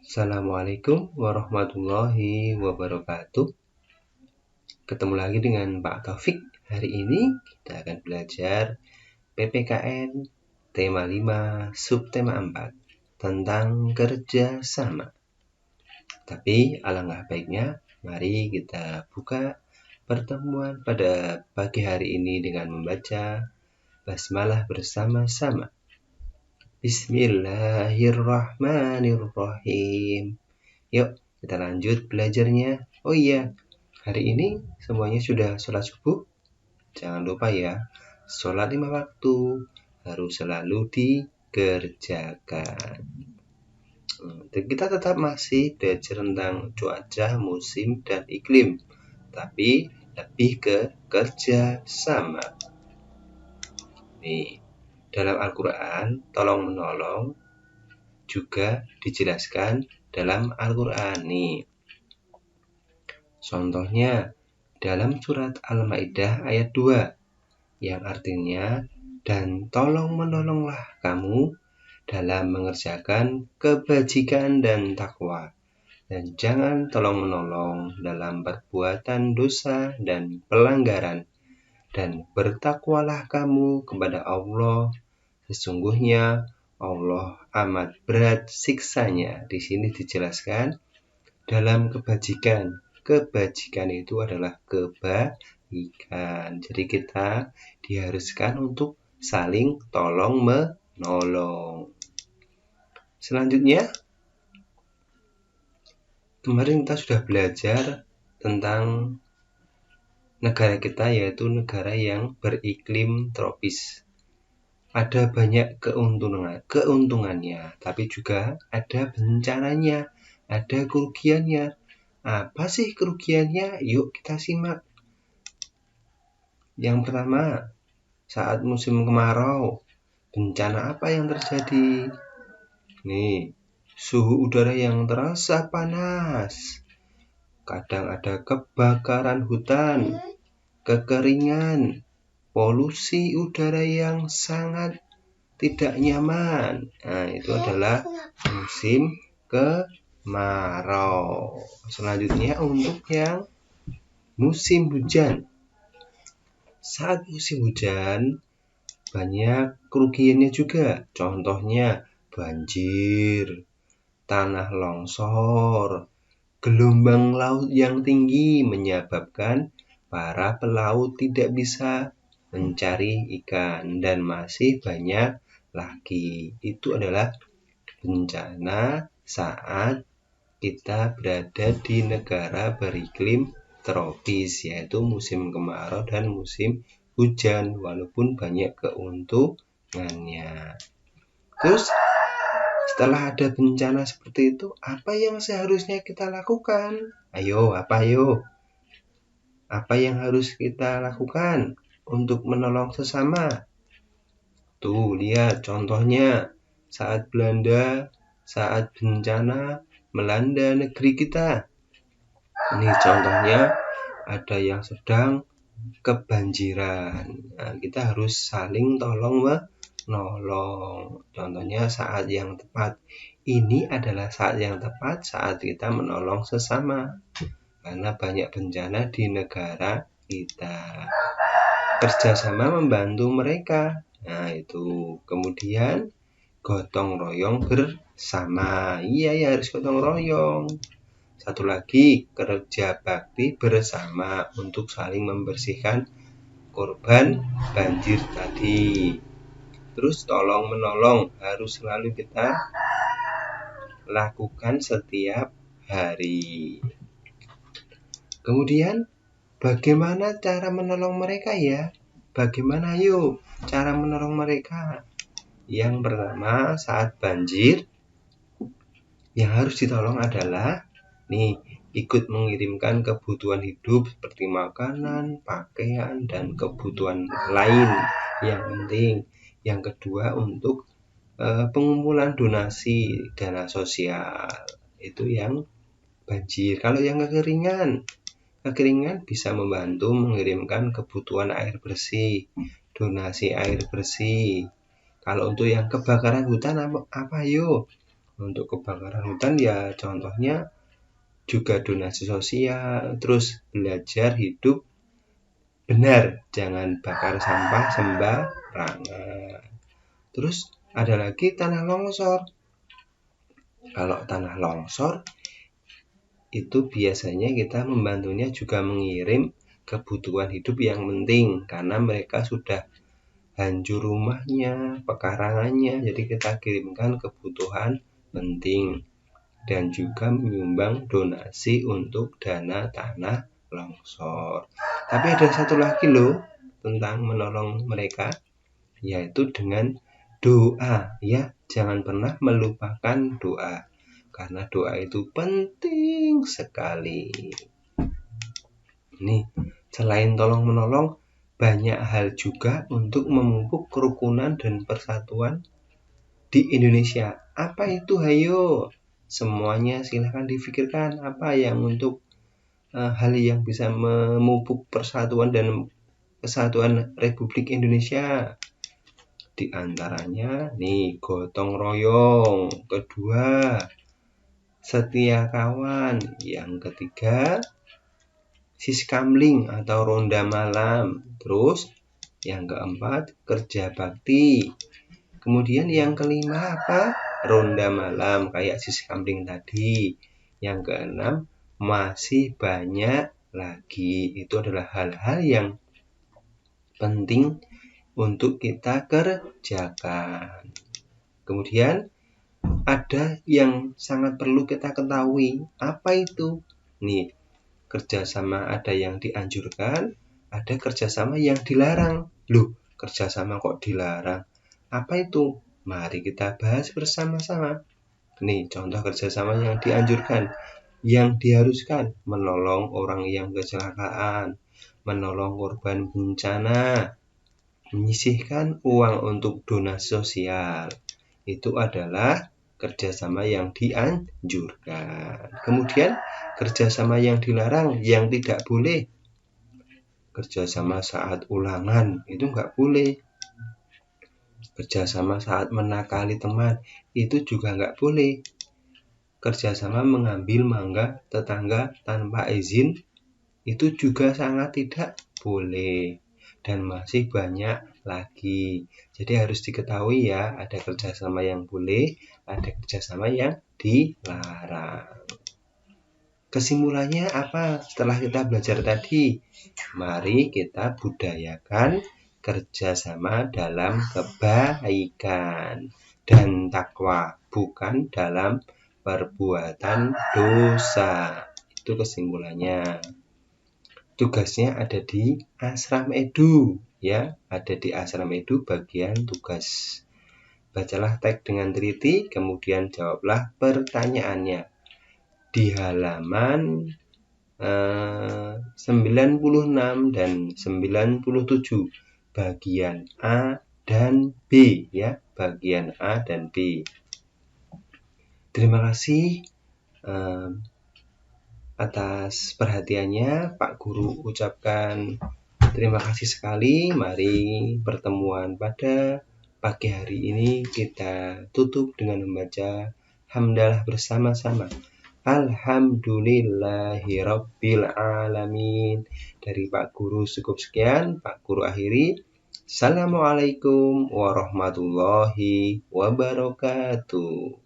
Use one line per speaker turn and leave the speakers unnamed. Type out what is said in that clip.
Assalamualaikum warahmatullahi wabarakatuh. Ketemu lagi dengan Pak Taufik. Hari ini kita akan belajar PPKN tema 5 subtema 4 tentang kerjasama. Tapi alangkah baiknya mari kita buka pertemuan pada pagi hari ini dengan membaca basmalah bersama-sama. Bismillahirrahmanirrahim. Yuk, kita lanjut belajarnya. Oh iya, hari ini semuanya sudah sholat subuh? Jangan lupa ya, sholat 5 waktu harus selalu dikerjakan. Dan kita tetap masih belajar tentang cuaca, musim, dan iklim. Tapi lebih ke kerjasama. Nih, dalam Al-Quran, tolong-menolong juga dijelaskan dalam Al-Quran nih. Contohnya dalam surat Al-Maidah ayat 2 yang artinya, dan tolong-menolonglah kamu dalam mengerjakan kebajikan dan takwa, dan jangan tolong-menolong dalam perbuatan dosa dan pelanggaran, dan bertakwalah kamu kepada Allah, sesungguhnya Allah amat berat siksanya. Di sini dijelaskan dalam kebajikan. Kebajikan itu adalah kebaikan. Jadi kita diharuskan untuk saling tolong-menolong. Selanjutnya, kemarin kita sudah belajar tentang negara kita, yaitu negara yang beriklim tropis. Ada banyak keuntungannya, tapi juga ada bencananya, ada kerugiannya. Apa sih kerugiannya? Yuk kita simak. Yang pertama, saat musim kemarau, bencana apa yang terjadi? Nih, suhu udara yang terasa panas. Kadang ada kebakaran hutan, kekeringan, polusi udara yang sangat tidak nyaman. Nah, itu adalah musim kemarau. Selanjutnya untuk yang musim hujan. Saat musim hujan banyak kerugiannya juga. Contohnya banjir, tanah longsor, gelombang laut yang tinggi menyebabkan para pelaut tidak bisa mencari ikan, dan masih banyak lagi. Itu adalah bencana saat kita berada di negara beriklim tropis, yaitu musim kemarau dan musim hujan, walaupun banyak keuntungannya. Terus setelah ada bencana seperti itu, apa yang seharusnya kita lakukan? Apa yang harus kita lakukan untuk menolong sesama? Tuh, lihat contohnya saat bencana melanda negeri kita. Ini contohnya ada yang sedang kebanjiran. Nah, kita harus saling tolong-menolong. Contohnya saat yang tepat. Ini adalah saat yang tepat saat kita menolong sesama, karena banyak bencana di negara kita. Kerjasama membantu mereka. Nah, itu. Kemudian gotong royong bersama. Iya, ya harus gotong royong. Satu lagi, kerja bakti bersama untuk saling membersihkan korban banjir tadi. Terus tolong-menolong harus selalu kita lakukan setiap hari. Kemudian, bagaimana cara menolong mereka ya? Bagaimana yuk cara menolong mereka? Yang pertama, saat banjir, yang harus ditolong adalah ikut mengirimkan kebutuhan hidup seperti makanan, pakaian, dan kebutuhan lain yang penting. Yang kedua, untuk pengumpulan donasi dana sosial. Itu yang banjir. Kalau yang kekeringan bisa membantu mengirimkan kebutuhan air bersih, donasi air bersih. Kalau untuk yang kebakaran hutan apa yuk? Untuk kebakaran hutan ya contohnya juga donasi sosial, terus belajar hidup benar, jangan bakar sampah sembarangan. Terus ada lagi tanah longsor. Kalau tanah longsor itu biasanya kita membantunya juga mengirim kebutuhan hidup yang penting karena mereka sudah hancur rumahnya, pekarangannya, jadi kita kirimkan kebutuhan penting dan juga menyumbang donasi untuk dana tanah longsor. Tapi ada satu lagi loh tentang menolong mereka, yaitu dengan doa ya. Jangan pernah melupakan doa karena doa itu penting sekali. Nih, selain tolong menolong, banyak hal juga untuk memupuk kerukunan dan persatuan di Indonesia. Apa itu? Hayo, semuanya silahkan difikirkan apa yang untuk hal yang bisa memupuk persatuan dan kesatuan Republik Indonesia. Di antaranya nih gotong royong, kedua setia kawan, yang ketiga siskamling atau ronda malam, terus yang keempat kerja bakti, kemudian yang kelima apa? Ronda malam kayak siskamling tadi. Yang keenam masih banyak lagi. Itu adalah hal-hal yang penting untuk kita kerjakan. Kemudian ada yang sangat perlu kita ketahui. Apa itu? Nih, kerjasama ada yang dianjurkan, ada kerjasama yang dilarang. Loh, kerjasama kok dilarang? Apa itu? Mari kita bahas bersama-sama. Nih, contoh kerjasama yang dianjurkan, yang diharuskan, menolong orang yang kecelakaan, menolong korban bencana, menyisihkan uang untuk donasi sosial. Itu adalah kerjasama yang dianjurkan. Kemudian kerjasama yang dilarang, yang tidak boleh. Kerjasama saat ulangan, itu nggak boleh. Kerjasama saat menakali teman, itu juga nggak boleh. Kerjasama mengambil mangga tetangga tanpa izin, itu juga sangat tidak boleh. Dan masih banyak lagi. Jadi harus diketahui ya, ada kerjasama yang boleh, ada kerjasama yang dilarang. Kesimpulannya apa setelah kita belajar tadi? Mari kita budayakan kerjasama dalam kebaikan dan takwa, bukan dalam perbuatan dosa. Itu kesimpulannya. Tugasnya ada di Asram Edu ya, ada di Asram Edu bagian tugas. Bacalah teks dengan teliti, kemudian jawablah pertanyaannya di halaman 96 dan 97 bagian A dan B ya, bagian A dan B. Terima kasih atas perhatiannya. Pak Guru ucapkan terima kasih sekali. Mari pertemuan pada pagi hari ini kita tutup dengan membaca hamdalah bersama-sama. Alhamdulillahirabbil alamin. Dari Pak Guru cukup sekian. Pak Guru akhiri. Assalamualaikum warahmatullahi wabarakatuh.